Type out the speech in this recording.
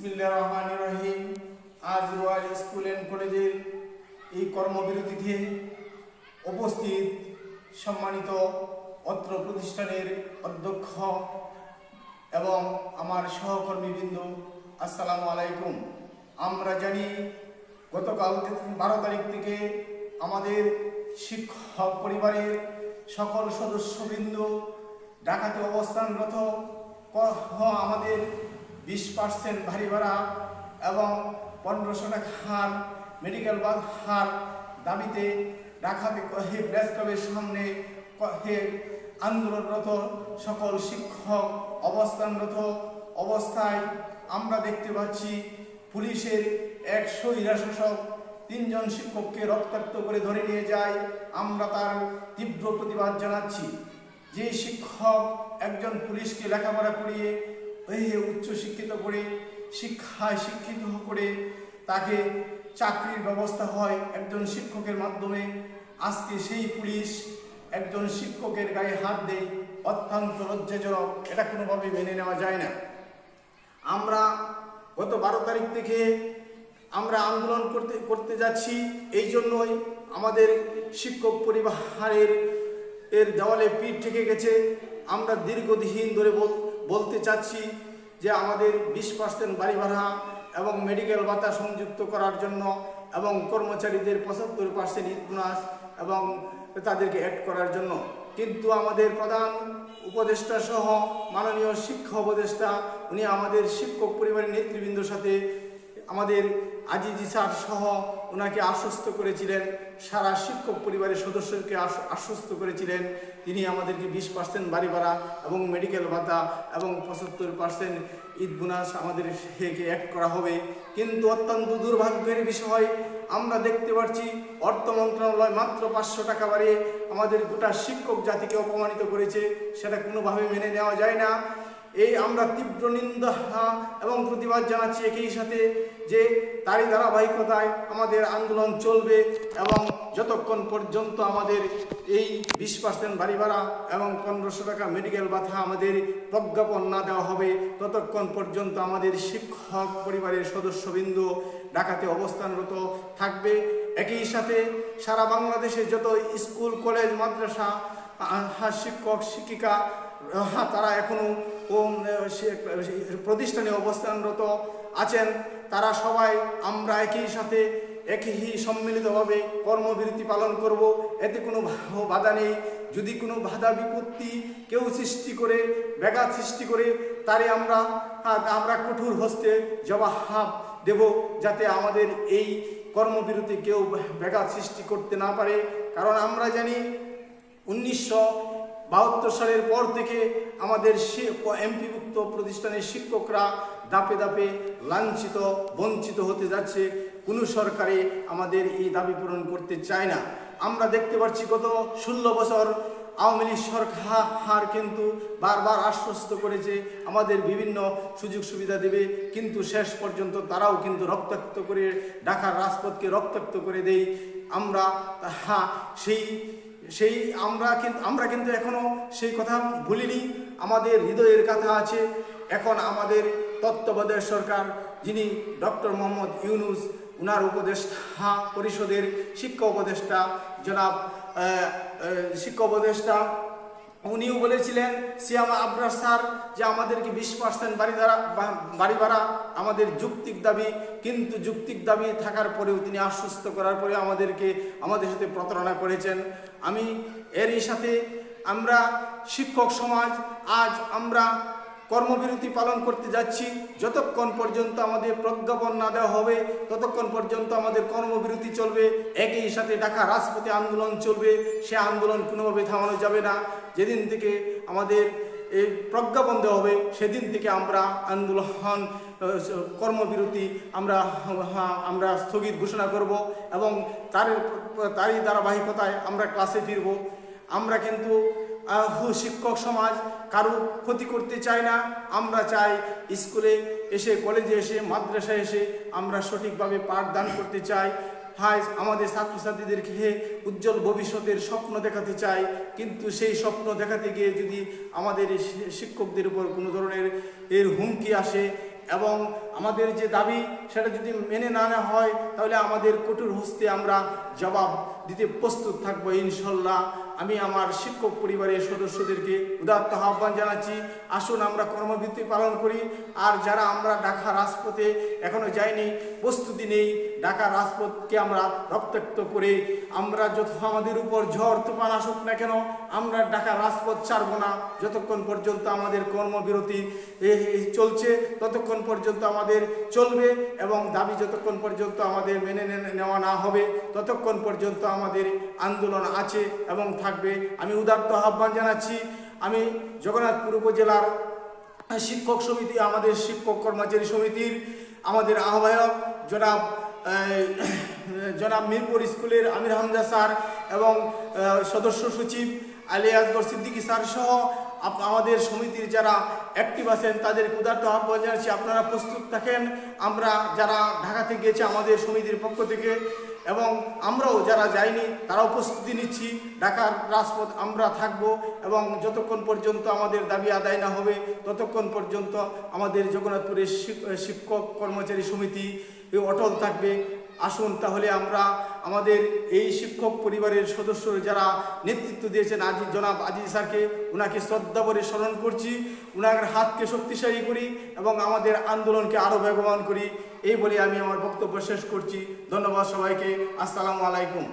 বিসমিল্লাহির রহমানির রহিম। আজ রয়্যাল স্কুল অ্যান্ড কলেজের এই কর্মবিরতিতে উপস্থিত সম্মানিত অত্র প্রতিষ্ঠানের অধ্যক্ষ এবং আমার সহকর্মীবৃন্দ, আসসালামু আলাইকুম। আমরা জানি গতকাল 12 তারিখ থেকে আমাদের শিক্ষক পরিবারের সকল সদস্যবৃন্দ ঢাকাতে অবস্থানরত। আমাদের 20% ভারী ভাড়া এবং 1500 টাকার মেডিকেল ভাড়ার দাবিতে ঢাকাতে প্রেস ক্লাবের সামনে আন্দোলনরত সকল শিক্ষক অবস্থানরত অবস্থায় আমরা দেখতে পাচ্ছি পুলিশের এক স্বৈরশাসক 3 জন শিক্ষককে রক্তাক্ত করে ধরে নিয়ে যায়। আমরা তার তীব্র প্রতিবাদ জানাচ্ছি। যে শিক্ষক একজন পুলিশকে লেখাপড়া করিয়ে উচ্চ শিক্ষিত করে শিক্ষায় শিক্ষিত করে তাকে চাকরির ব্যবস্থা হয় একজন শিক্ষকের মাধ্যমে, আজকে সেই পুলিশ একজন শিক্ষকের গায়ে হাত দেয়, অত্যন্ত লজ্জাজনক। এটা কোনোভাবে মেনে নেওয়া যায় না। আমরা গত 12 তারিখ থেকে আমরা আন্দোলন করতে যাচ্ছি। এই জন্যই আমাদের শিক্ষক পরিবারের দেওয়ালে পিঠ ঠেকে গেছে। আমরা দীর্ঘদিন ধরে বলতে চাচ্ছি যে আমাদের 20% বাড়ি ভাড়া এবং মেডিকেল ভাতা সংযুক্ত করার জন্য এবং কর্মচারীদের 75% ঈদ বোনাস এবং তাদেরকে অ্যাড করার জন্য। কিন্তু আমাদের প্রধান উপদেষ্টা সহ মাননীয় শিক্ষা উপদেষ্টা উনি আমাদের শিক্ষক পরিবারের নেতৃবৃন্দের সাথে আমাদের আজিজি স্যার সহ ওনাকে আশ্বস্ত করেছিলেন, সারা শিক্ষক পরিবারের সদস্যকে আশ্বস্ত করেছিলেন তিনি আমাদেরকে 20% বাড়ি ভাড়া এবং মেডিকেল ভাতা এবং 75% ঈদ বোনাস আমাদের অ্যাড করা হবে। কিন্তু অত্যন্ত দুর্ভাগ্যের বিষয় আমরা দেখতে পাচ্ছি অর্থ মন্ত্রণালয় মাত্র 500 টাকা বাড়িয়ে আমাদের গোটা শিক্ষক জাতিকে অপমানিত করেছে। সেটা কোনোভাবে মেনে নেওয়া যায় না। এই আমরা তীব্র নিন্দা এবং প্রতিবাদ জানাচ্ছি একই সাথে যে তারই ধারাবাহিকতায় আমাদের আন্দোলন চলবে এবং যতক্ষণ পর্যন্ত আমাদের এই 20% বাড়ি ভাড়া এবং 1500 টাকা মেডিকেল ভাতা আমাদের প্রজ্ঞাপন না দেওয়া হবে ততক্ষণ পর্যন্ত আমাদের শিক্ষক পরিবারের সদস্যবৃন্দ ঢাকাতে অবস্থানরত থাকবে। একই সাথে সারা বাংলাদেশে যত স্কুল কলেজ মাদ্রাসা শিক্ষক শিক্ষিকা তারা এখনো প্রতিষ্ঠানে অবস্থানরত আছেন, তারা সবাই আমরা একই সাথে একই সম্মিলিতভাবে কর্মবিরতি পালন করব। এতে কোনো বাধা নেই। যদি কোনো বাধা বিপত্তি কেউ সৃষ্টি করে ব্যাঘাত সৃষ্টি করে তারে আমরা কঠোর হস্তে জবাব দেব, যাতে আমাদের এই কর্মবিরতি কেউ ব্যাঘাত সৃষ্টি করতে না পারে। কারণ আমরা জানি 1972 সালের পর থেকে আমাদের এমপিভুক্ত প্রতিষ্ঠানের শিক্ষকরা ধাপে ধাপে লাঞ্ছিত বঞ্চিত হতে যাচ্ছে। কোনো সরকারে আমাদের এই দাবি পূরণ করতে চায় না। আমরা দেখতে পাচ্ছি গত 16 বছর আওয়ামী লীগ সরকার কিন্তু বারবার আশ্বস্ত করেছে আমাদের বিভিন্ন সুযোগ সুবিধা দেবে, কিন্তু শেষ পর্যন্ত তারাও কিন্তু রক্তাক্ত করে ঢাকার রাজপথকে রক্তাক্ত করে দেয়। আমরা আমরা কিন্তু এখনো সেই কথা ভুলিনি, আমাদের হৃদয়ের কথা আছে। এখন আমাদের তত্ত্বাবধায়ক সরকার যিনি ডক্টর মোহাম্মদ ইউনূস, উনার উপদেষ্টা পরিষদের শিক্ষা উপদেষ্টা জনাব শিক্ষা উপদেষ্টা উনিও বলেছিলেন সিয়ামা আবরার স্যার যে আমাদেরকে 20% বাড়ি ভাড়া আমাদের যৌক্তিক দাবি। কিন্তু যৌক্তিক দাবি থাকার পরেও তিনি আশ্বস্ত করার পরে আমাদের সাথে প্রতারণা করেছেন। আমি এরই সাথে আমরা শিক্ষক সমাজ আজ আমরা কর্মবিরতি পালন করতে যাচ্ছি। যতক্ষণ পর্যন্ত আমাদের প্রজ্ঞাপন না দেওয়া হবে ততক্ষণ পর্যন্ত আমাদের কর্মবিরতি চলবে। একই সাথে ঢাকা রাজপথে আন্দোলন চলবে। সে আন্দোলন কোনোভাবে থামানো যাবে না। যেদিন থেকে আমাদের এই প্রজ্ঞাপন দেওয়া হবে সেদিন থেকে আমরা আন্দোলন কর্মবিরতি আমরা স্থগিত ঘোষণা করব এবং তারই ধারাবাহিকতায় আমরা ক্লাসে ফিরব। আমরা কিন্তু শিক্ষক সমাজ কারো ক্ষতি করতে চাই না। আমরা চাই স্কুলে এসে কলেজে এসে মাদ্রাসায় এসে আমরা সঠিকভাবে পাঠদান করতে চাই। আমাদের ছাত্রছাত্রীদেরকে উজ্জ্বল ভবিষ্যতের স্বপ্ন দেখাতে চাই। কিন্তু সেই স্বপ্ন দেখাতে গিয়ে যদি আমাদের শিক্ষকদের উপর কোনো ধরনের হুমকি আসে, এবং আমাদের যে দাবি সেটা যদি মেনে না নেওয়া হয় তাহলে আমাদের কঠোর হস্তে আমরা জবাব দিতে প্রস্তুত থাকবো ইনশাল্লাহ। আমি আমার শিক্ষক পরিবারের সদস্যদেরকে উদাত্ত আহ্বান জানাচ্ছি, আসুন আমরা কর্মবিরতি পালন করি। আর যারা আমরা ঢাকা রাজপথে এখনো যাইনি, প্রস্তুতি নেই, ঢাকা রাজপথকে আমরা রক্তাক্ত করে আমরা যত আমাদের উপর ঝড় তুফান আসুক না কেন আমরা ঢাকা রাজপথ ছাড়বো না। যতক্ষণ পর্যন্ত আমাদের কর্মবিরতি চলছে ততক্ষণ পর্যন্ত আমাদের চলবে, এবং দাবি যতক্ষণ পর্যন্ত আমাদের মেনে নেওয়া না হবে ততক্ষণ পর্যন্ত আমাদের আন্দোলন আছে এবং থাকবে। আমি উদাত্ত আহ্বান জানাচ্ছি। আমি জগন্নাথপুর উপজেলার শিক্ষক সমিতি, আমাদের শিক্ষক কর্মচারী সমিতির আমাদের আহ্বায়ক জনাব মিরপুর স্কুলের আমির হামজা স্যার এবং সদস্য সচিব আলী আসগর সিদ্দিকী স্যার সহ আমাদের সমিতির যারা অ্যাক্টিভ আছেন তাদের উদাত্ত আহ্বান জানাচ্ছি, আপনারা প্রস্তুত থাকেন। আমরা যারা ঢাকাতে গিয়েছে আমাদের সমিতির পক্ষ থেকে এবং আমরাও যারা যাইনি তারাও প্রস্তুতি নিচ্ছি। ঢাকার রাজপথ আমরা থাকব এবং যতক্ষণ পর্যন্ত আমাদের দাবি আদায় না হবে ততক্ষণ পর্যন্ত আমাদের জগন্নাথপুরের শিক্ষক কর্মচারী সমিতি অটল থাকবে। আসুন তাহলে আমরা আমাদের এই শিক্ষক পরিবারের সদস্য যারা নেতৃত্ব দিয়েছেন জনাব আজিজ স্যারকে, ওনাকে শ্রদ্ধা ভরে স্মরণ করছি, ওনার হাতকে শক্তিশালী করি এবং আমাদের আন্দোলনকে আরও বেগবান করি। এই বলে আমি আমার বক্তব্য শেষ করছি। ধন্যবাদ সবাইকে। আসসালামু আলাইকুম।